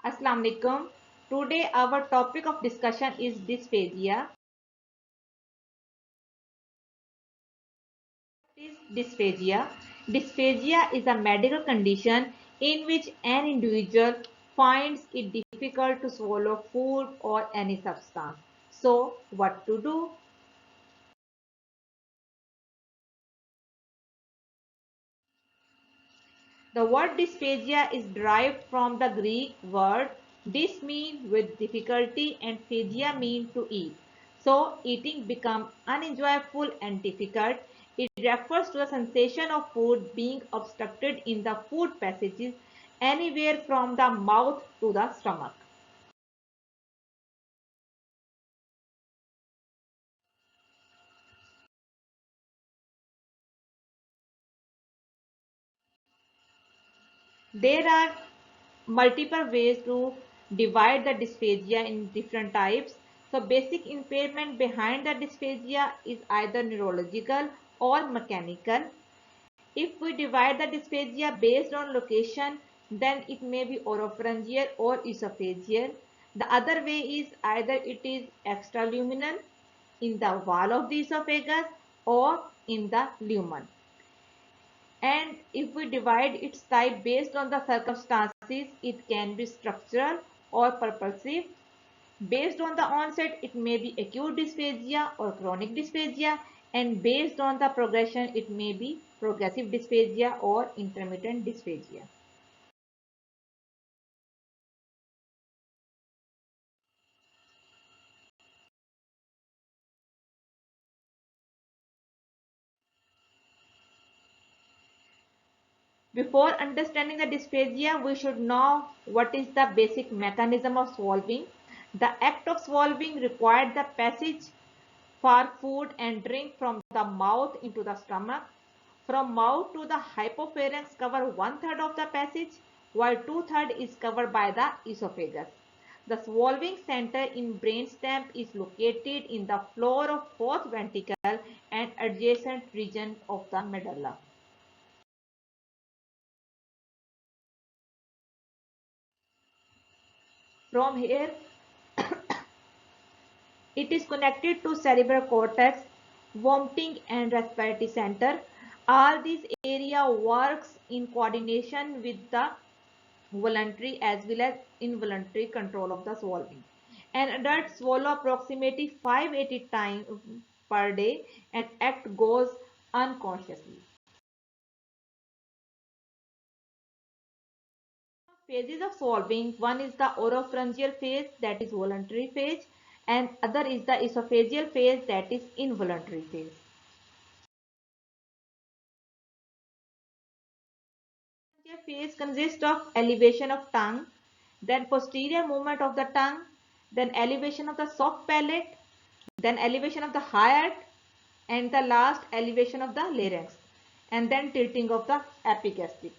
Assalamu alaikum. Today our topic of discussion is dysphagia. What is dysphagia? Dysphagia is a medical condition in which an individual finds it difficult to swallow food or any substance. So, what to do? The word dysphagia is derived from the Greek word dys mean with difficulty and phagia mean to eat. So eating becomes unenjoyable and difficult. It refers to the sensation of food being obstructed in the food passages anywhere from the mouth to the stomach. There are multiple ways to divide the dysphagia in different types. So basic impairment behind the dysphagia is either neurological or mechanical. If we divide the dysphagia based on location, then it may be oropharyngeal or esophageal. The other way is either it is extraluminal in the wall of the esophagus or in the lumen. And if we divide its type based on the circumstances, it can be structural or purposive. Based on the onset, it may be acute dysphagia or chronic dysphagia, and based on the progression, it may be progressive dysphagia or intermittent dysphagia. Before understanding the dysphagia, we should know what is the basic mechanism of swallowing. The act of swallowing required the passage for food and drink from the mouth into the stomach. From mouth to the hypopharynx cover one-third of the passage, while two-thirds is covered by the esophagus. The swallowing center in brainstem is located in the floor of fourth ventricle and adjacent region of the medulla. From here, it is connected to cerebral cortex, vomiting and respiratory center. All these area works in coordination with the voluntary as well as involuntary control of the swallowing. An adult swallow approximately 580 times per day and act goes unconsciously. Phases of swallowing, one is the oropharyngeal phase, that is voluntary phase, and other is the esophageal phase, that is involuntary phase. Esophageal phase consists of elevation of tongue, then posterior movement of the tongue, then elevation of the soft palate, then elevation of the heart, and the last elevation of the larynx, and then tilting of the epigastric.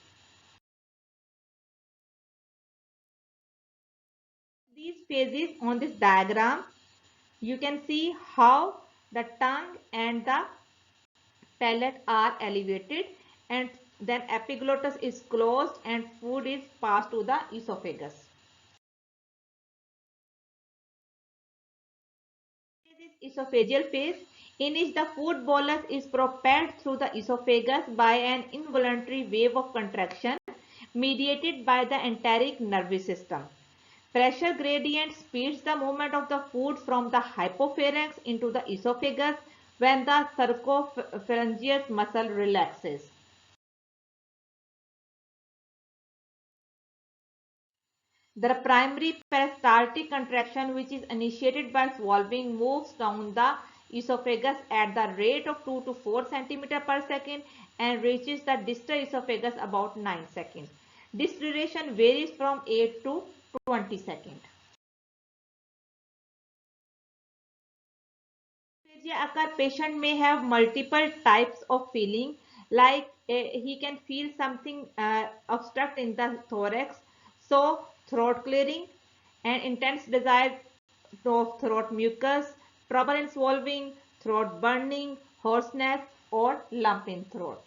These phases on this diagram, you can see how the tongue and the palate are elevated, and then epiglottis is closed and food is passed to the esophagus. This is esophageal phase in which the food bolus is propelled through the esophagus by an involuntary wave of contraction mediated by the enteric nervous system. Pressure gradient speeds the movement of the food from the hypopharynx into the esophagus when the sarcopharyngeus muscle relaxes. The primary peristaltic contraction, which is initiated by swallowing, moves down the esophagus at the rate of 2 to 4 cm per second and reaches the distal esophagus about 9 seconds. This duration varies from 8 to 20 seconds. Dysphagia occur, patient may have multiple types of feeling, like he can feel something obstruct in the thorax, so throat clearing, and intense desire of throat mucus, trouble in swallowing, throat burning, hoarseness, or lump in throat.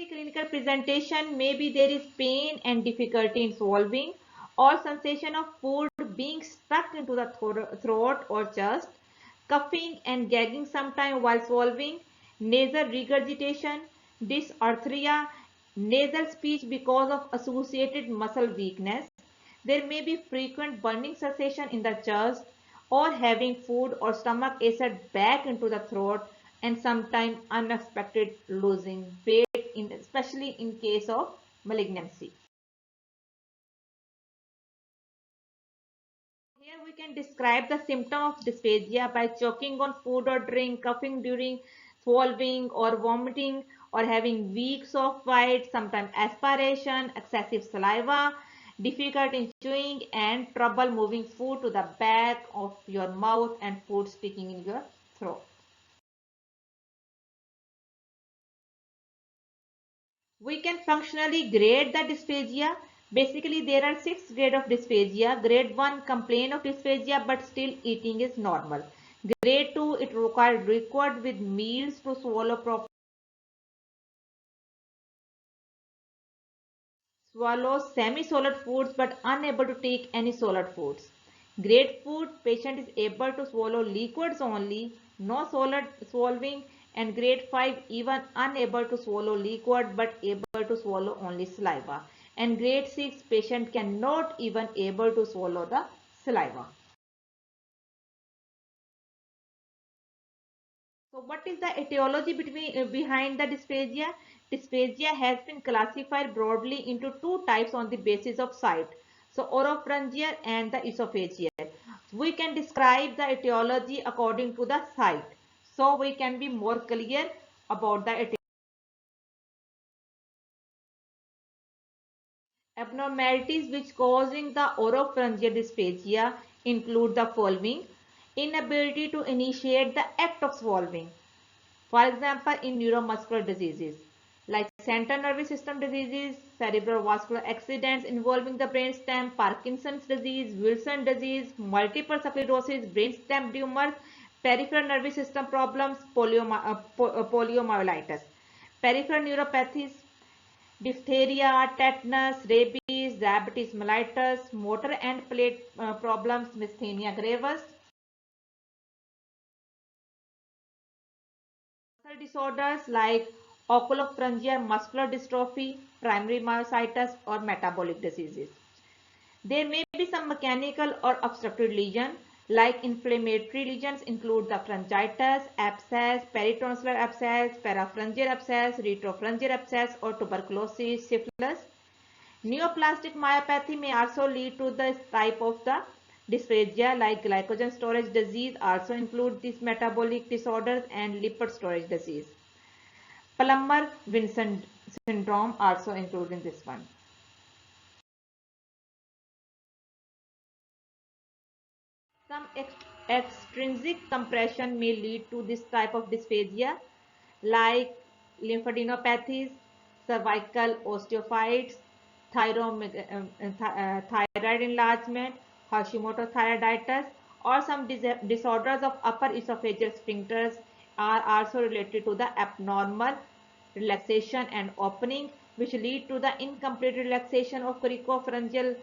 Basically, clinical presentation, maybe there is pain and difficulty in swallowing or sensation of food being stuck into the throat or chest, coughing and gagging sometime while swallowing, nasal regurgitation, dysarthria, nasal speech because of associated muscle weakness. There may be frequent burning sensation in the chest or having food or stomach acid back into the throat and sometimes unexpected losing weight, especially in case of malignancy. Here we can describe the symptom of dysphagia by choking on food or drink, coughing during swallowing or vomiting, or having weak soft bite, sometimes aspiration, excessive saliva, difficult in chewing, and trouble moving food to the back of your mouth and food sticking in your throat. We can functionally grade the dysphagia. Basically, there are 6 grades of dysphagia. Grade 1, complain of dysphagia but still eating is normal. Grade 2, it required with meals to swallow properly. Swallows semi-solid foods but unable to take any solid foods. Grade food, patient is able to swallow liquids only, no solid swallowing, and grade 5 even unable to swallow liquid but able to swallow only saliva. And grade 6 patient cannot even able to swallow the saliva. So what is the etiology behind the dysphagia? Dysphagia has been classified broadly into 2 types on the basis of site. So oropharyngeal and the esophageal. We can describe the etiology according to the site. So we can be more clear about the etiology. Abnormalities which causing the oropharyngeal dysphagia include the following: inability to initiate the act of swallowing. For example, in neuromuscular diseases like central nervous system diseases, cerebral vascular accidents involving the brainstem, Parkinson's disease, Wilson disease, multiple sclerosis, brainstem tumors, peripheral nervous system problems, poliomyelitis, peripheral neuropathies, diphtheria, tetanus, rabies, diabetes mellitus, motor and plate problems, myasthenia gravis. Muscle disorders like oculopharyngeal muscular dystrophy, primary myositis, or metabolic diseases. There may be some mechanical or obstructive lesion like inflammatory lesions include the pharyngitis, abscess, peritonsillar abscess, parapharyngeal abscess, retropharyngeal abscess, or tuberculosis, syphilis. Neoplastic myopathy may also lead to this type of the dysphagia like glycogen storage disease also include these metabolic disorders and lipid storage disease. Plummer-Vinson syndrome also included in this one. Some extrinsic compression may lead to this type of dysphagia like lymphadenopathies, cervical osteophytes, thyroid enlargement, Hashimoto thyroiditis, or some disorders of upper esophageal sphincters are also related to the abnormal relaxation and opening, which lead to the incomplete relaxation of cricopharyngeal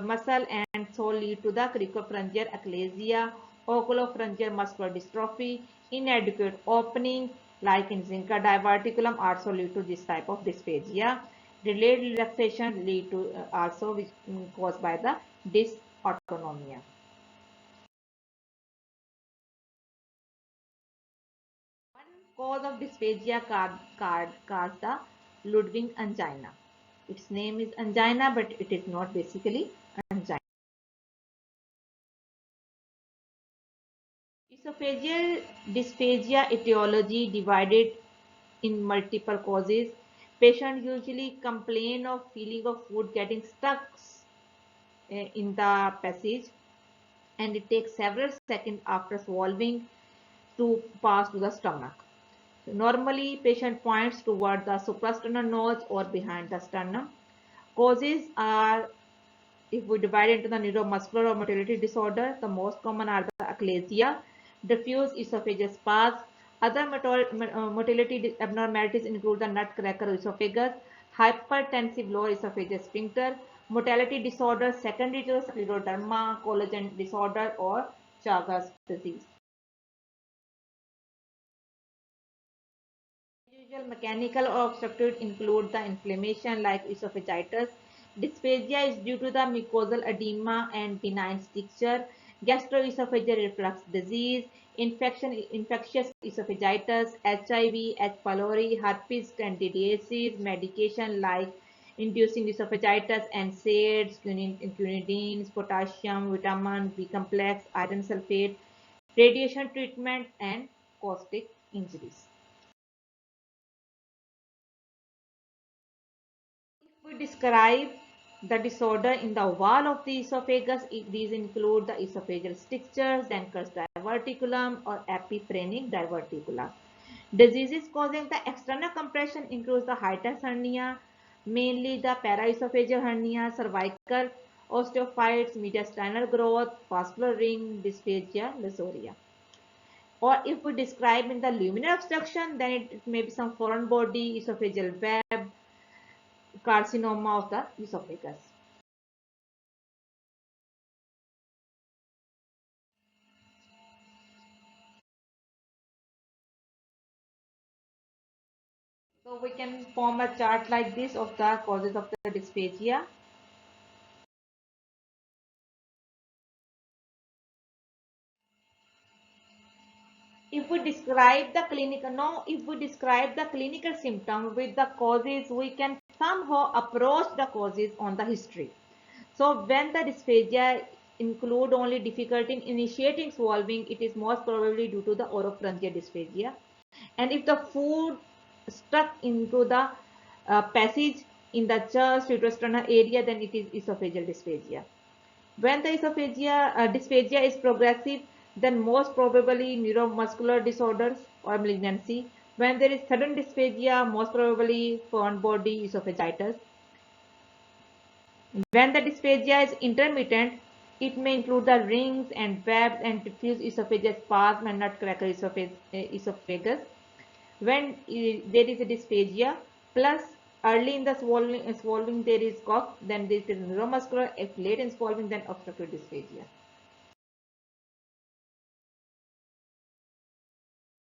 muscle and so lead to the cricopharyngeal achalasia, oculopharyngeal muscular dystrophy, inadequate opening like in zinca diverticulum also lead to this type of dysphagia. Delayed relaxation lead to also which caused by the dysautonomia. One cause of dysphagia caused the Ludwig angina. Its name is angina, but it is not basically angina. Esophageal dysphagia etiology divided in multiple causes. Patients usually complain of feeling of food getting stuck in the passage and it takes several seconds after swallowing to pass to the stomach. Normally, patient points toward the suprasternal notch or behind the sternum. Causes are, if we divide into the neuromuscular or motility disorder, the most common are the achalasia, diffuse esophageal spasm, Other motility abnormalities include the nutcracker esophagus, hypertensive lower esophageal sphincter, motility disorders secondary to scleroderma, collagen disorder, or Chagas disease. Usual mechanical or obstructive include the inflammation like esophagitis. Dysphagia is due to the mucosal edema and benign stricture. Gastroesophageal reflux disease, infectious esophagitis, HIV, H. pylori, herpes candidiasis, medication like inducing esophagitis, NSAIDs, quinidines, potassium, vitamin B complex, iron sulfate, radiation treatment, and caustic injuries. If we describe the disorder in the wall of the esophagus, these include the esophageal strictures, Denker's diverticulum, or epiphrenic diverticula. Diseases causing the external compression includes the hiatus hernia, mainly the paraesophageal hernia, cervical osteophytes, mediastinal growth, vascular ring, dysphagia, lysoria. Or if we describe in the luminal obstruction, then it may be some foreign body, esophageal web, carcinoma of the esophagus. So we can form a chart like this of the causes of the dysphagia. If we describe the clinical symptom with the causes, we can somehow approach the causes on the history. So when the dysphagia include only difficulty in initiating swallowing, it is most probably due to the oropharyngeal dysphagia. And if the food stuck into the passage in the chest uterosternal area, then it is esophageal dysphagia. When the dysphagia is progressive, then most probably neuromuscular disorders or malignancy. When there is sudden dysphagia, most probably foreign body esophagitis. When the dysphagia is intermittent, it may include the rings and webs and diffuse esophageal spasm and nutcracker esophagus. When there is a dysphagia plus early in the swallowing there is cough, then this is neuromuscular. If late in swallowing, then obstructive dysphagia.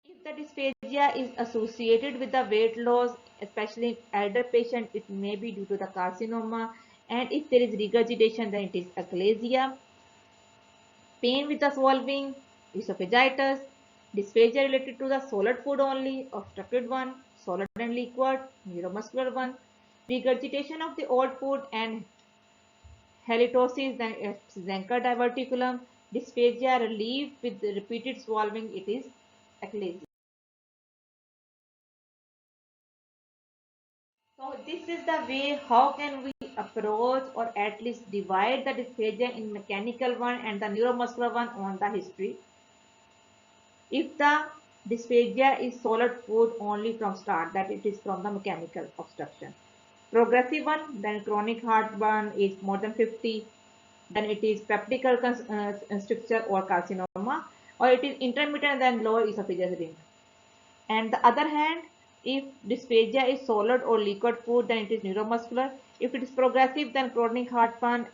If the dysphagia is associated with the weight loss, especially in elder patients, it may be due to the carcinoma. And if there is regurgitation, then it is achalasia. Pain with the swallowing, esophagitis, dysphagia related to the solid food only, obstructed one, solid and liquid, neuromuscular one, regurgitation of the old food and halitosis, then Zenker diverticulum, dysphagia relieved with the repeated swallowing, it is achalasia. So this is the way how can we approach or at least divide the dysphagia in mechanical one and the neuromuscular one on the history. If the dysphagia is solid food only from start, that it is from the mechanical obstruction. Progressive one, then chronic heartburn is more than 50, then it is peptical stricture or carcinoma, or it is intermittent then lower esophageal ring. And the other hand, if dysphagia is solid or liquid food, then it is neuromuscular. If it is progressive, then chronic heartburn.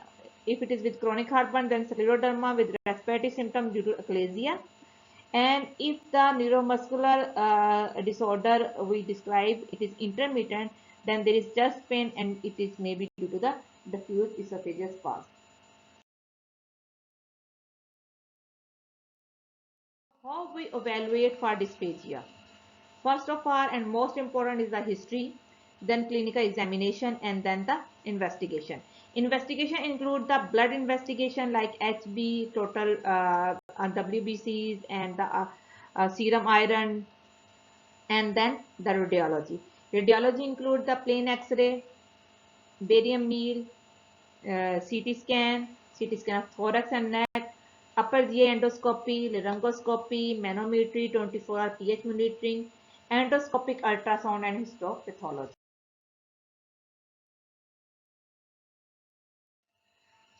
If it is with chronic heartburn, then scleroderma with respiratory symptoms due to achalasia. And if the neuromuscular disorder we describe, it is intermittent, then there is chest pain and it is maybe due to the diffuse esophageal spasm. How we evaluate for dysphagia? First of all and most important is the history, then clinical examination, and then the investigation. Investigation include the blood investigation like HB, total WBCs, and the serum iron, and then the radiology. Radiology include the plain X-ray, barium meal, CT scan of thorax and neck, upper GI endoscopy, laryngoscopy, manometry, 24-hour pH monitoring, endoscopic ultrasound, and histopathology.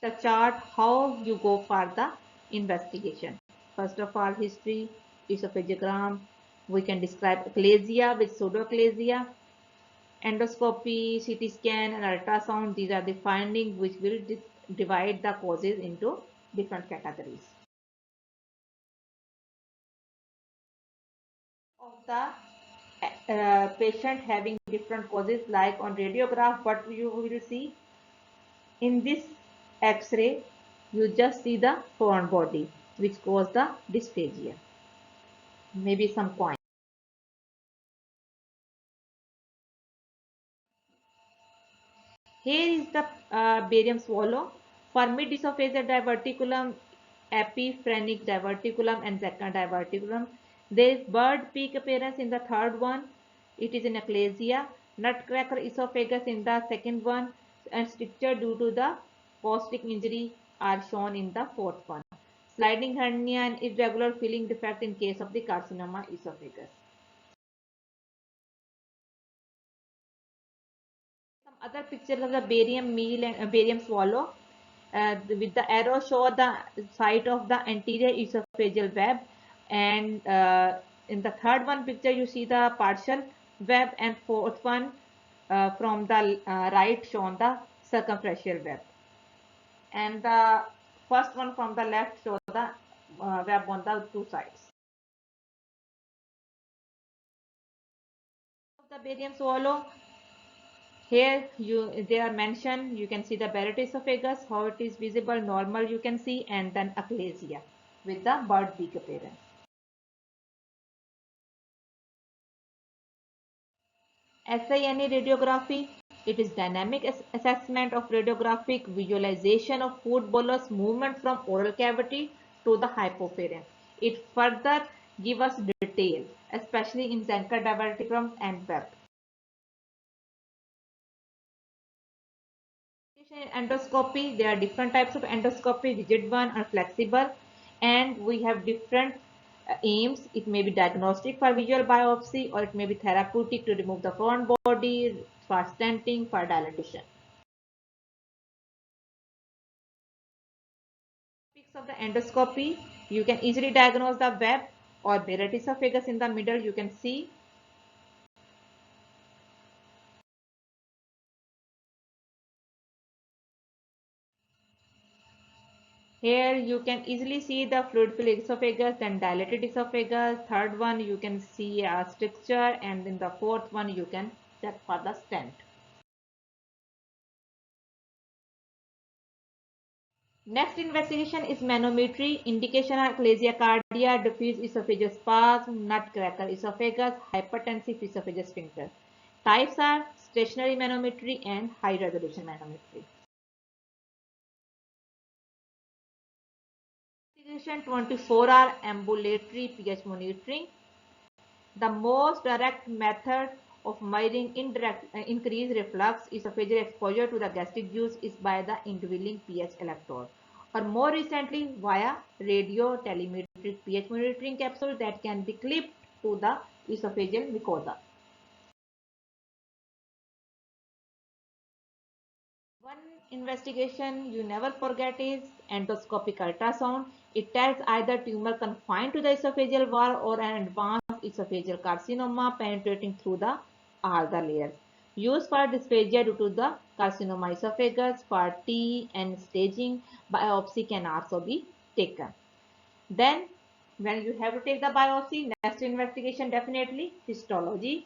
The chart how you go for the investigation. First of all, history, esophagogram, We can describe achalasia with pseudoachalasia. Endoscopy, CT scan, and ultrasound, these are the findings which will divide the causes into different categories. Of the patient having different causes, like on radiograph, what you will see in this X-ray, you just see the foreign body which cause the dysphagia, maybe some coin. Here is the barium swallow. For mid-esophageal diverticulum, epiphrenic diverticulum, and second diverticulum, there is bird peak appearance in the third one. It is in achalasia. Nutcracker esophagus in the second one, and stricture due to the costic injury are shown in the fourth one. Sliding hernia and irregular filling defect in case of the carcinoma esophagus. Some other pictures of the barium meal and barium swallow. With the arrow show the site of the anterior esophageal web, and in the third one picture you see the partial web, and fourth one from the right shown the circumferential web, and the first one from the left show the web on the two sides. The barium swallow, here they are mentioned. You can see the Barrett esophagus, how it is visible, normal you can see, and then achalasia with the bird beak appearance. SINE radiography, it is dynamic assessment of radiographic visualization of food bolus movement from oral cavity to the hypopharynx. It further gives us detail, especially in Zenker diverticulum and web. Endoscopy, there are different types of endoscopy, rigid one or flexible, and we have different aims. It may be diagnostic for visual biopsy, or it may be therapeutic to remove the foreign body, for stenting, for dilatation. Of the endoscopy, you can easily diagnose the web or Barrett esophagus in the middle. You can see here, you can easily see the fluid-filled esophagus, then dilated esophagus. Third one, you can see a stricture, and in the fourth one, you can check for the stent. Next investigation is manometry. Indication are achalasia cardia, diffuse esophageal spasm, nutcracker esophagus, hypertensive esophageal sphincter. Types are stationary manometry and high resolution manometry. Investigation 24-hour ambulatory pH monitoring. The most direct method of measuring increased reflux esophageal exposure to the gastric juice is by the indwelling pH electrode, or more recently via radio telemetric pH monitoring capsule that can be clipped to the esophageal mucosa. One investigation you never forget is endoscopic ultrasound. It tells either tumor confined to the esophageal wall or an advanced esophageal carcinoma penetrating through all the layers. Used for dysphagia due to the carcinoma esophagus, for T and staging, biopsy can also be taken. Then, when you have to take the biopsy, next investigation definitely histology.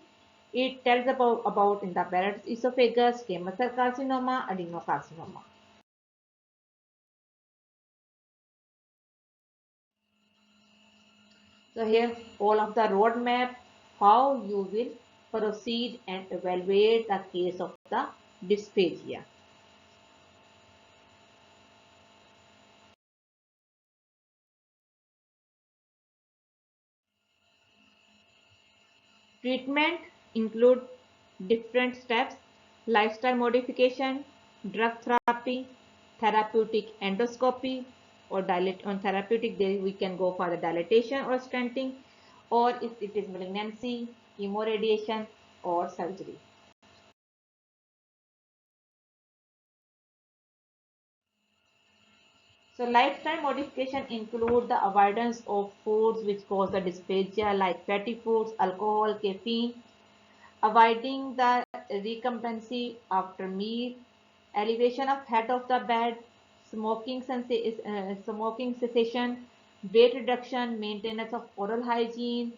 It tells about in the Barrett's esophagus, squamous cell carcinoma, adenocarcinoma. So here all of the roadmap, how you will proceed and evaluate the case of the dysphagia. Treatment include different steps: lifestyle modification, drug therapy, therapeutic endoscopy, or dilate on therapeutic we can go for the dilatation or stenting, or if it is malignancy, chemoradiation or surgery. So lifestyle modification include the avoidance of foods which cause the dysphagia like fatty foods, alcohol, caffeine, avoiding the recompense after meal, elevation of head of the bed, smoking cessation, weight reduction, maintenance of oral hygiene,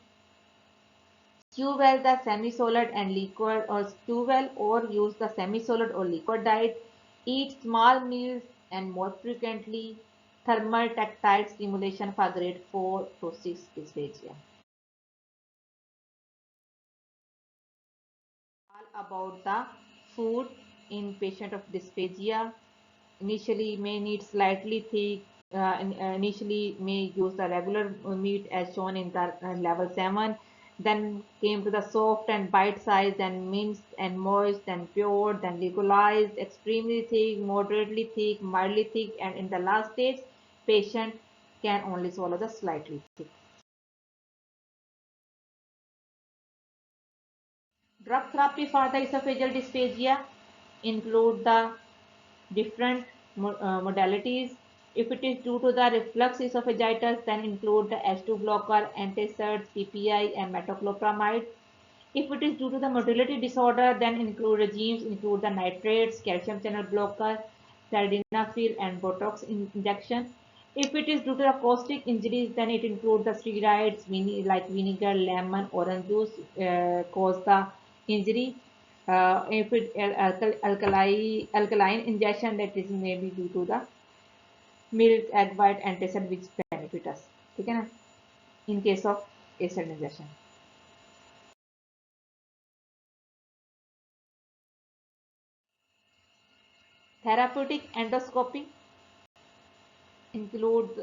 stew well the semi-solid and liquid or stew well or use the semi-solid or liquid diet, eat small meals and more frequently, thermal tactile stimulation for grade 4 to 6 dysphagia. All about the food in patient of dysphagia. Initially may need slightly thick, initially may use the regular meat as shown in the level 7, then came to the soft and bite size, then minced and moist, then pure, then legalized, extremely thick, moderately thick, mildly thick, and in the last stage, patient can only swallow the slightly thick. Drug therapy for the esophageal dysphagia include the different modalities. If it is due to the reflux esophagitis, then include the H2 blocker, antacids, PPI, and metoclopramide. If it is due to the motility disorder, then include regimes include the nitrates, calcium channel blocker, sildenafil, and Botox injection. If it is due to the caustic injuries, then it includes the steroids, like vinegar, lemon, orange juice, cause the injury. If it alkaline injection, that is maybe due to the milk, egg white, antacid which benefit us. ठीक है ना? In case of acid injection. Therapeutic endoscopy includes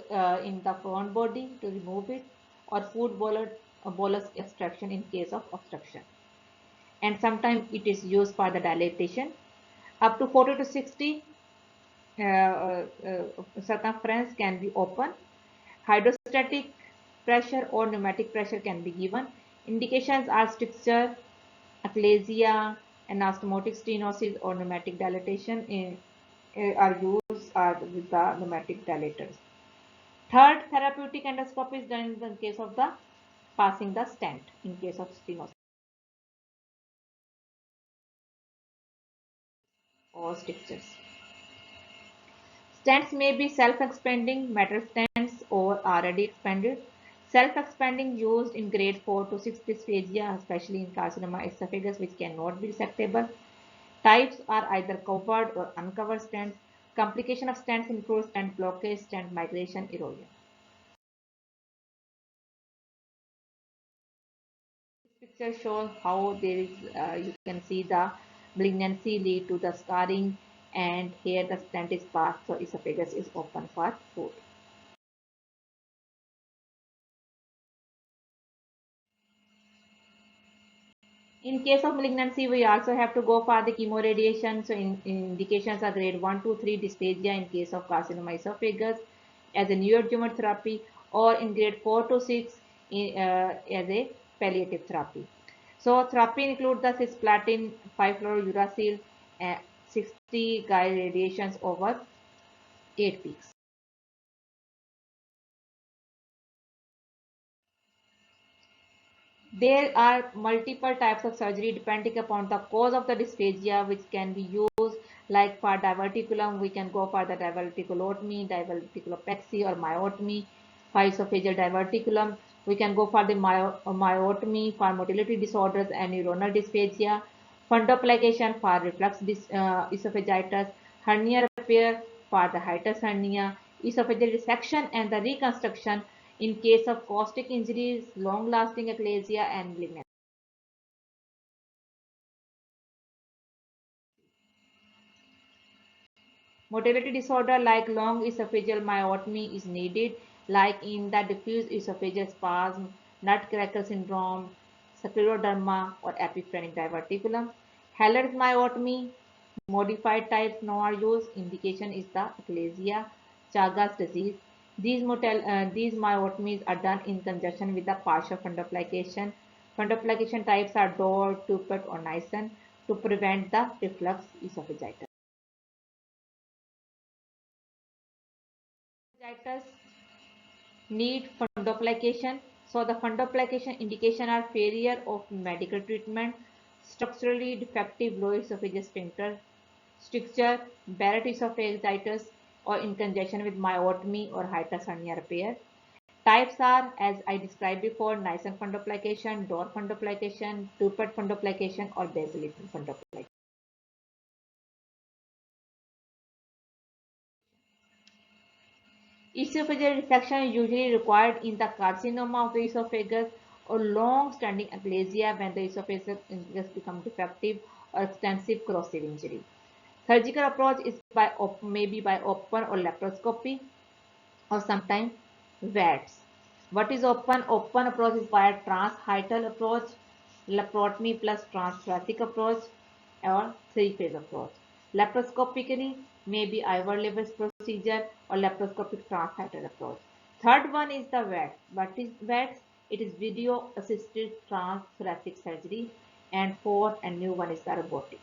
in the front body to remove it or food bolus extraction in case of obstruction. And sometimes it is used for the dilatation. Up to 40 to 60 circumference can be open. Hydrostatic pressure or pneumatic pressure can be given. Indications are stricture, achalasia, anastomotic stenosis or pneumatic dilatation are used with the pneumatic dilators. Third therapeutic endoscopy is done in the case of the passing the stent in case of stenosis or strictures. Stents may be self-expanding metal stents or already expanded. Self-expanding used in grade 4 to 6 dysphagia, especially in carcinoma esophagus, which cannot be resectable. Types are either covered or uncovered stents. Complication of stents include stent blockage, stent migration, erosion. This picture shows how there is, you can see the malignancy lead to the scarring, and here the stent is passed, so esophagus is open for food. In case of malignancy, we also have to go for the chemoradiation. So indications are grade 1 to 3 dysphagia in case of carcinoma esophagus as a neoadjuvant therapy, or in grade 4 to 6 as a palliative therapy. So therapy includes the cisplatin, 5-fluorouracil, 60 Gauss radiations over 8 weeks. There are multiple types of surgery depending upon the cause of the dysphagia, which can be used. Like for diverticulum, we can go for the diverticulotomy, diverticulopexy, or myotomy. For esophageal diverticulum, we can go for the myotomy for motility disorders and neuronal dysphagia. Fundoplication for reflux esophagitis, hernia repair for the hiatus hernia, esophageal resection and the reconstruction in case of caustic injuries, long-lasting achalasia, and malignancy. Motility disorder like long esophageal myotomy is needed, like in the diffuse esophageal spasm, nutcracker syndrome, scleroderma, or epiphrenic diverticulum. Haller's myotomy, modified types now are used. Indication is the achalasia, Chagas disease. These myotomies are done in conjunction with the partial fundoplication. Fundoplication types are Dor, Toupet, or Nissen to prevent the reflux esophagitis. Need fundoplication. So the fundoplication indication are failure of medical treatment, structurally defective lower esophageal sphincter stricture, Barrett esophagitis, or in conjunction with myotomy or hiatus hernia repair. Types are, as I described before, Nissen fundoplication, Dor fundoplication, Toupet fundoplication, or basilic fundoplication. Esophageal resection is usually required in the carcinoma of the esophagus or long-standing aplasia when the esophagus becomes defective or extensive corrosive injury. Surgical approach is maybe by open or laparoscopy or sometimes VATS. What is open? Open approach is by a transhiatal approach, laparotomy plus transthoracic approach, or three-phase approach. Laparoscopically, maybe Ivor Leber's procedure or laparoscopic transhiatal approach. Third one is the VATS. What is VATS? It is video assisted transthoracic surgery. And fourth and new one is the robotic.